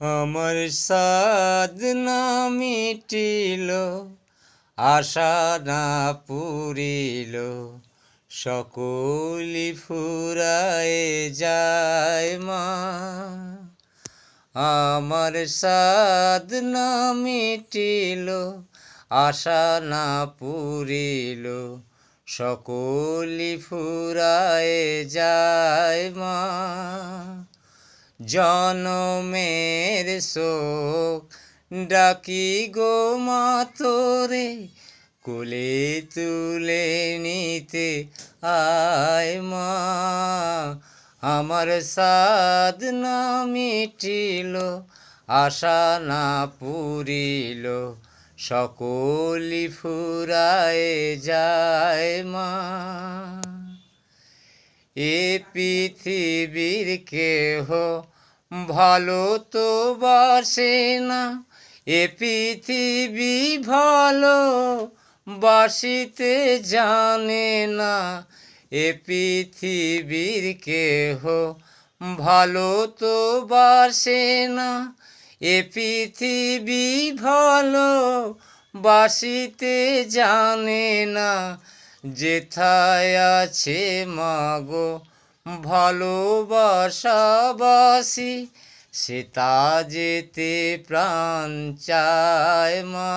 আমার সাধনা মিটিল, আশা না পুরিল, সকলি ফুরায় যায় মা। আমার সাধনা মিটিল, আশা না পুরিল, সকলি ফুরায় যায় মা। জনমের শোক ডাকি গো মা তোরে, কোলে তুলে নিতে আয় মা। আমার সাধনা মিটিল, আশা না পুরিল, সকলি ফুরায় যায় মা। এ পৃথিবীর কেহ ভালো তো বাসে না, এ পৃথিবী ভালো বাসিতে জানে না। এ পৃথিবীর কেহ ভালো তো বাসে না, এ পৃথিবী ভালো বাসিতে জানে না। যেথায় আছে মাগো ভালোবাসাবাসি, সেটা যেতে প্রাণ চায় মা।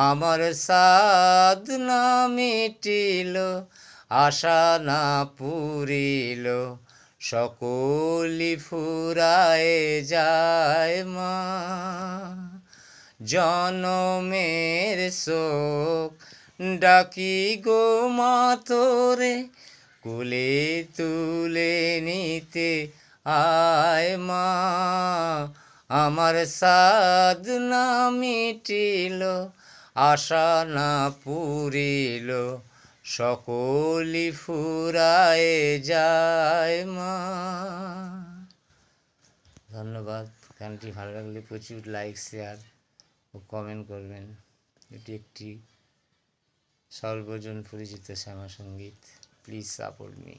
আমার সাধনা মিটিল, আশা না পুরিল, সকলি ফুরায় যায় মা। জনমের শোক ডাকি গো মা তোরে, কোলে তুলে নিতে আয় মা। আমার সাধনা মিটিল, আশা না পুরিল, সকলি ফুরায় যায় মা। ধন্যবাদ। গানটি ভালো লাগলে প্রচুর লাইক, শেয়ার ও কমেন্ট করবেন। এটি একটি সর্বজন পরিচিত শ্যামা সঙ্গীত। Please support me.